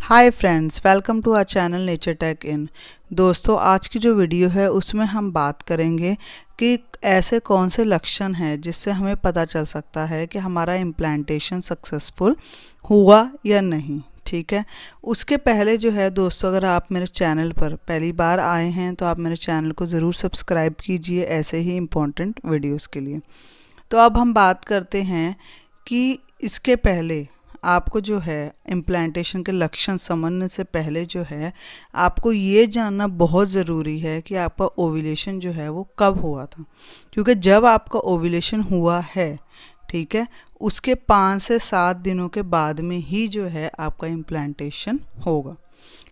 Hi friends, welcome to our channel Nature Tech In. दोस्तों, आज की जो वीडियो है उसमें हम बात करेंगे कि ऐसे कौन से लक्षण हैं जिससे हमें पता चल सकता है कि हमारा इम्प्लांटेशन सक्सेसफुल हुआ या नहीं। ठीक है, उसके पहले जो है दोस्तों, अगर आप मेरे चैनल पर पहली बार आए हैं तो आप मेरे चैनल को ज़रूर सब्सक्राइब कीजिए ऐसे ही इम्पोर्टेंट वीडियोज़ के लिए। तो अब हम बात करते हैं कि इसके पहले आपको जो है इम्प्लांटेशन के लक्षण समझने से पहले जो है आपको ये जानना बहुत ज़रूरी है कि आपका ओव्यूलेशन जो है वो कब हुआ था। क्योंकि जब आपका ओव्यूलेशन हुआ है, ठीक है, उसके 5 से 7 दिनों के बाद में ही जो है आपका इम्प्लांटेशन होगा।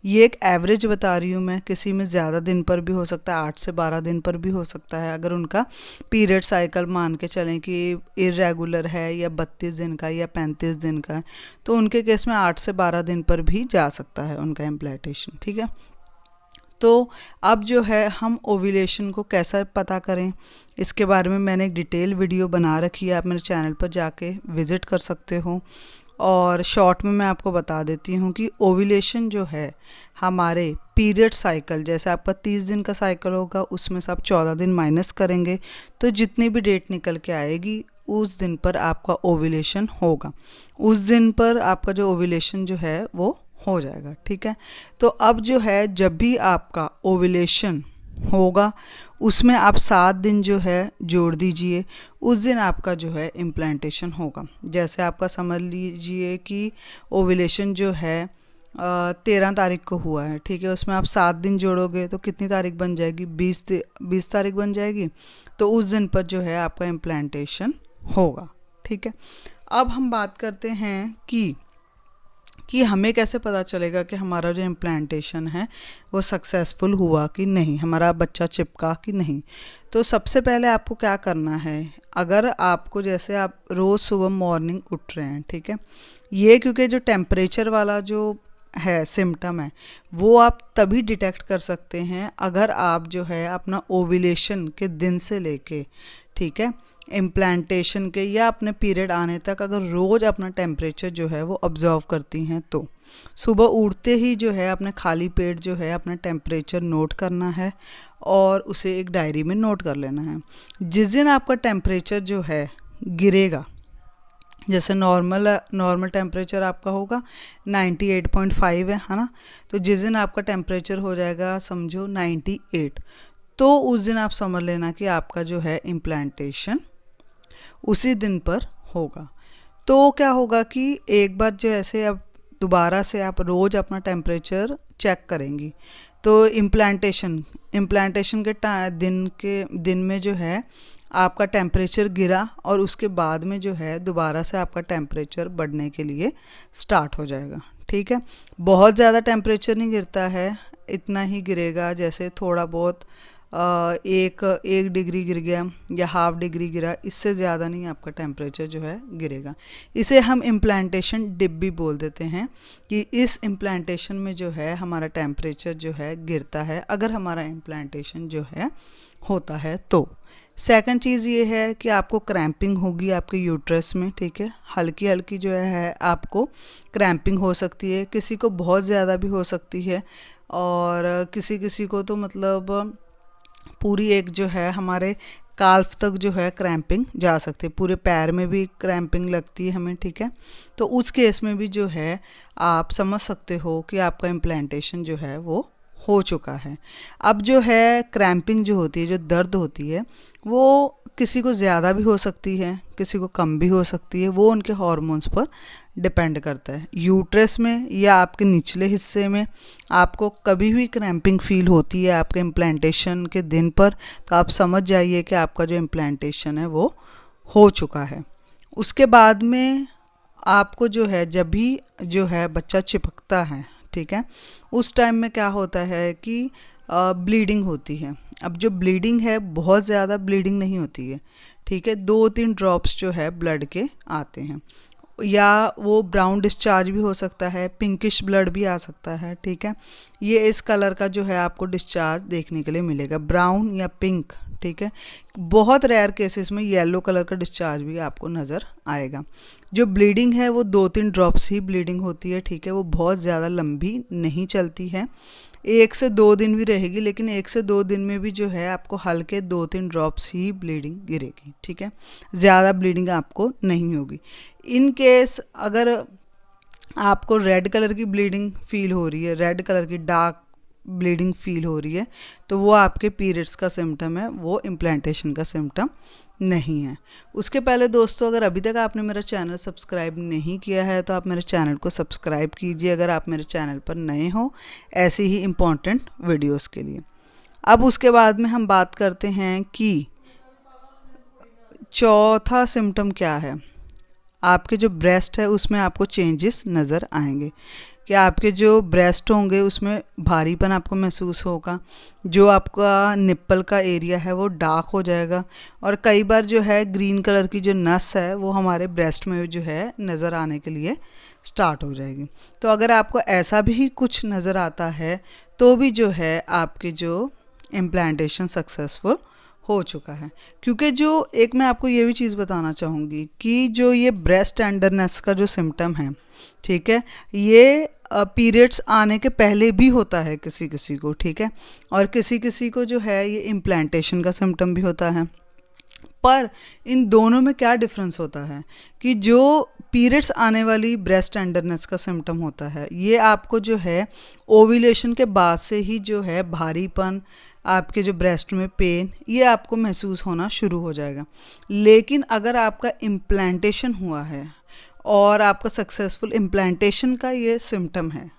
ये एक एवरेज बता रही हूँ मैं, किसी में ज़्यादा दिन पर भी हो सकता है, 8 से 12 दिन पर भी हो सकता है। अगर उनका पीरियड साइकिल मान के चलें कि इरेगुलर है या 32 दिन का या 35 दिन का है, तो उनके केस में 8 से 12 दिन पर भी जा सकता है उनका इम्प्लांटेशन। ठीक है, तो अब जो है हम ओव्यूलेशन को कैसा पता करें, इसके बारे में मैंने एक डिटेल वीडियो बना रखी है, आप मेरे चैनल पर जाके विज़िट कर सकते हो। और शॉर्ट में मैं आपको बता देती हूँ कि ओव्यूलेशन जो है हमारे पीरियड साइकिल, जैसे आपका 30 दिन का साइकिल होगा उसमें से आप 14 दिन माइनस करेंगे तो जितनी भी डेट निकल के आएगी उस दिन पर आपका ओव्यूलेशन होगा। उस दिन पर आपका जो ओव्यूलेशन जो है वो हो जाएगा। ठीक है, तो अब जो है जब भी आपका ओव्यूलेशन होगा उसमें आप 7 दिन जो है जोड़ दीजिए, उस दिन आपका जो है इम्प्लांटेशन होगा। जैसे आपका समझ लीजिए कि ओव्यूलेशन जो है 13 तारीख को हुआ है, ठीक है, उसमें आप 7 दिन जोड़ोगे तो कितनी तारीख बन जाएगी, 20 तारीख बन जाएगी। तो उस दिन पर जो है आपका इम्प्लांटेशन होगा। ठीक है, अब हम बात करते हैं कि हमें कैसे पता चलेगा कि हमारा जो इम्प्लांटेशन है वो सक्सेसफुल हुआ कि नहीं, हमारा बच्चा चिपका कि नहीं। तो सबसे पहले आपको क्या करना है, अगर आपको जैसे आप रोज़ सुबह मॉर्निंग उठ रहे हैं, ठीक है, ये क्योंकि जो टेम्परेचर वाला जो है सिम्टम है वो आप तभी डिटेक्ट कर सकते हैं अगर आप जो है अपना ओव्यूलेशन के दिन से लेके, ठीक है, इम्प्लांटेशन के या अपने पीरियड आने तक अगर रोज़ अपना टेम्परेचर जो है वो ऑब्जर्व करती हैं तो सुबह उठते ही जो है अपने खाली पेट जो है अपना टेम्परेचर नोट करना है और उसे एक डायरी में नोट कर लेना है। जिस दिन आपका टेम्परेचर जो है गिरेगा, जैसे नॉर्मल टेम्परेचर आपका होगा 98.5 है ना, तो जिस दिन आपका टेम्परेचर हो जाएगा समझो 98, तो उस दिन आप समझ लेना कि आपका जो है इम्प्लांटेशन उसी दिन पर होगा। तो क्या होगा कि एक बार जो ऐसे अब दोबारा से आप रोज़ अपना टेम्परेचर चेक करेंगी तो इम्प्लांटेशन के दिन में जो है आपका टेम्परेचर गिरा और उसके बाद में जो है दोबारा से आपका टेम्परेचर बढ़ने के लिए स्टार्ट हो जाएगा। ठीक है, बहुत ज़्यादा टेम्परेचर नहीं गिरता है, इतना ही गिरेगा, जैसे थोड़ा बहुत एक डिग्री गिर गया या हाफ डिग्री गिरा, इससे ज़्यादा नहीं आपका टेम्परेचर जो है गिरेगा। इसे हम इम्प्लांटेशन डिप भी बोल देते हैं कि इस इम्प्लांटेशन में जो है हमारा टेम्परेचर जो है गिरता है अगर हमारा इम्प्लांटेशन जो है होता है तो। सेकंड चीज़ ये है कि आपको क्रैम्पिंग होगी आपके यूट्रस में। ठीक है, हल्की हल्की जो है आपको क्रैम्पिंग हो सकती है, किसी को बहुत ज़्यादा भी हो सकती है और किसी को तो मतलब पूरी एक जो है हमारे काल्फ तक जो है क्रैम्पिंग जा सकती है, पूरे पैर में भी क्रैम्पिंग लगती है हमें। ठीक है, तो उस केस में भी जो है आप समझ सकते हो कि आपका इम्प्लांटेशन जो है वो हो चुका है। अब जो है क्रैम्पिंग जो होती है, जो दर्द होती है, वो किसी को ज़्यादा भी हो सकती है, किसी को कम भी हो सकती है, वो उनके हार्मोन्स पर डिपेंड करता है। यूट्रस में या आपके निचले हिस्से में आपको कभी भी क्रैम्पिंग फील होती है आपके इम्प्लांटेशन के दिन पर, तो आप समझ जाइए कि आपका जो इम्प्लांटेशन है वो हो चुका है। उसके बाद में आपको जो है जब भी जो है बच्चा चिपकता है, ठीक है, उस टाइम में क्या होता है कि ब्लीडिंग होती है। अब जो ब्लीडिंग है बहुत ज़्यादा ब्लीडिंग नहीं होती है, ठीक है, 2-3 ड्रॉप्स जो है ब्लड के आते हैं, या वो ब्राउन डिस्चार्ज भी हो सकता है, पिंकिश ब्लड भी आ सकता है। ठीक है, ये इस कलर का जो है आपको डिस्चार्ज देखने के लिए मिलेगा, ब्राउन या पिंक। ठीक है, बहुत रेयर केसेस में येलो कलर का डिस्चार्ज भी आपको नज़र आएगा। जो ब्लीडिंग है वो 2-3 ड्रॉप्स ही ब्लीडिंग होती है, ठीक है, वो बहुत ज़्यादा लंबी नहीं चलती है। 1 से 2 दिन भी रहेगी, लेकिन 1 से 2 दिन में भी जो है आपको हल्के 2-3 ड्रॉप्स ही ब्लीडिंग गिरेगी, ठीक है, ज़्यादा ब्लीडिंग आपको नहीं होगी। इन केस अगर आपको रेड कलर की ब्लीडिंग फील हो रही है, रेड कलर की डार्क ब्लीडिंग फील हो रही है, तो वो आपके पीरियड्स का सिम्टम है, वो इम्प्लांटेशन का सिम्टम नहीं है। उसके पहले दोस्तों, अगर अभी तक आपने मेरा चैनल सब्सक्राइब नहीं किया है तो आप मेरे चैनल को सब्सक्राइब कीजिए अगर आप मेरे चैनल पर नए हो ऐसे ही इम्पॉर्टेंट वीडियोस के लिए। अब उसके बाद में हम बात करते हैं कि चौथा सिम्टम क्या है। आपके जो ब्रेस्ट है उसमें आपको चेंजेस नज़र आएंगे कि आपके जो ब्रेस्ट होंगे उसमें भारीपन आपको महसूस होगा, जो आपका निप्पल का एरिया है वो डार्क हो जाएगा, और कई बार जो है ग्रीन कलर की जो नस है वो हमारे ब्रेस्ट में जो है नज़र आने के लिए स्टार्ट हो जाएगी। तो अगर आपको ऐसा भी कुछ नज़र आता है तो भी जो है आपके जो इम्प्लांटेशन सक्सेसफुल हो चुका है। क्योंकि जो एक मैं आपको ये भी चीज़ बताना चाहूँगी कि जो ये ब्रेस्ट टेंडरनेस का जो सिम्टम है, ठीक है, ये पीरियड्स आने के पहले भी होता है किसी किसी को, ठीक है, और किसी किसी को जो है ये इम्प्लांटेशन का सिम्टम भी होता है। पर इन दोनों में क्या डिफरेंस होता है कि जो पीरियड्स आने वाली ब्रेस्ट टेंडरनेस का सिम्टम होता है ये आपको जो है ओव्यूलेशन के बाद से ही जो है भारीपन, आपके जो ब्रेस्ट में पेन, ये आपको महसूस होना शुरू हो जाएगा। लेकिन अगर आपका इम्प्लांटेशन हुआ है और आपका सक्सेसफुल इम्प्लांटेशन का ये सिम्टम है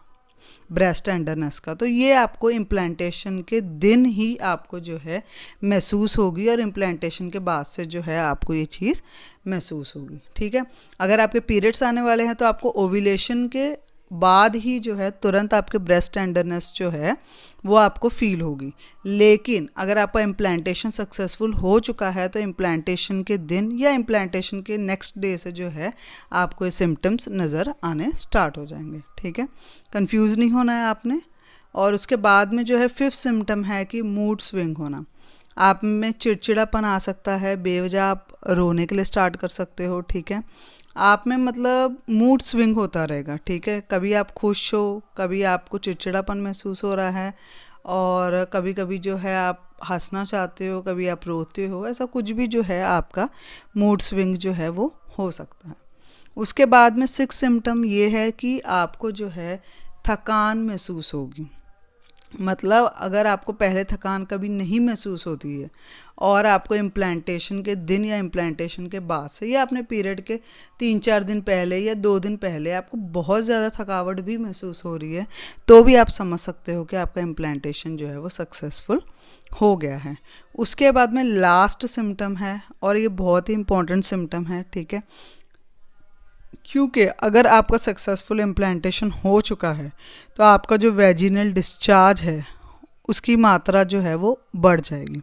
ब्रेस्ट टेंडरनेस का, तो ये आपको इम्प्लांटेशन के दिन ही आपको जो है महसूस होगी और इम्प्लांटेशन के बाद से जो है आपको ये चीज़ महसूस होगी, ठीक है। अगर आपके पीरियड्स आने वाले हैं तो आपको ओव्यूलेशन के बाद ही जो है तुरंत आपके ब्रेस्ट टेंडरनेस जो है वो आपको फील होगी। लेकिन अगर आपका इम्प्लांटेशन सक्सेसफुल हो चुका है तो इम्प्लांटेशन के दिन या इम्प्लांटेशन के नेक्स्ट डे से जो है आपको ये सिम्टम्स नज़र आने स्टार्ट हो जाएंगे, ठीक है। कंफ्यूज नहीं होना है आपने। और उसके बाद में जो है 5th सिम्टम है कि मूड स्विंग होना। आप में चिड़चिड़ापन आ सकता है, बेवजह आप रोने के लिए स्टार्ट कर सकते हो, ठीक है। आप में मतलब मूड स्विंग होता रहेगा, ठीक है, कभी आप खुश हो, कभी आपको चिड़चिड़ापन महसूस हो रहा है, और कभी कभी जो है आप हंसना चाहते हो, कभी आप रोते हो, ऐसा कुछ भी जो है आपका मूड स्विंग जो है वो हो सकता है। उसके बाद में 6th सिम्टम ये है कि आपको जो है थकान महसूस होगी। मतलब अगर आपको पहले थकान कभी नहीं महसूस होती है और आपको इम्प्लांटेशन के दिन या इम्प्लांटेशन के बाद से या अपने पीरियड के 3-4 दिन पहले या 2 दिन पहले आपको बहुत ज़्यादा थकावट भी महसूस हो रही है, तो भी आप समझ सकते हो कि आपका इम्प्लांटेशन जो है वो सक्सेसफुल हो गया है। उसके बाद में लास्ट सिम्टम है, और ये बहुत ही इम्पॉर्टेंट सिम्टम है, ठीक है, क्योंकि अगर आपका सक्सेसफुल इम्प्लांटेशन हो चुका है तो आपका जो वेजिनल डिस्चार्ज है उसकी मात्रा जो है वो बढ़ जाएगी।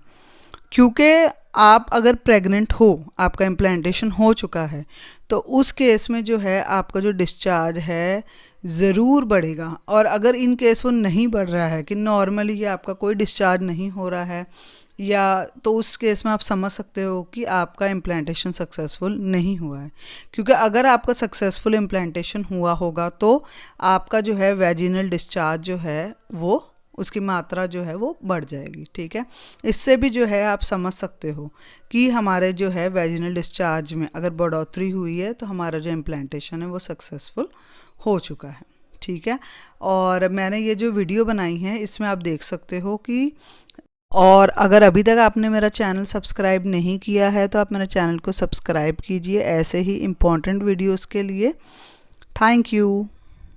क्योंकि आप अगर प्रेग्नेंट हो, आपका इम्प्लांटेशन हो चुका है, तो उस केस में जो है आपका जो डिस्चार्ज है ज़रूर बढ़ेगा। और अगर इन केस वो नहीं बढ़ रहा है कि नॉर्मली आपका कोई डिस्चार्ज नहीं हो रहा है, या तो उस केस में आप समझ सकते हो कि आपका इम्प्लांटेशन सक्सेसफुल नहीं हुआ है। क्योंकि अगर आपका सक्सेसफुल इम्प्लांटेशन हुआ होगा तो आपका जो है वेजिनल डिस्चार्ज जो है वो उसकी मात्रा जो है वो बढ़ जाएगी, ठीक है। इससे भी जो है आप समझ सकते हो कि हमारे जो है वेजिनल डिस्चार्ज में अगर बढ़ोतरी हुई है तो हमारा जो इम्प्लांटेशन है वो सक्सेसफुल हो चुका है, ठीक है। और मैंने ये जो वीडियो बनाई है इसमें आप देख सकते हो कि, और अगर अभी तक आपने मेरा चैनल सब्सक्राइब नहीं किया है तो आप मेरे चैनल को सब्सक्राइब कीजिए ऐसे ही इम्पोर्टेंट वीडियोस के लिए। Thank you.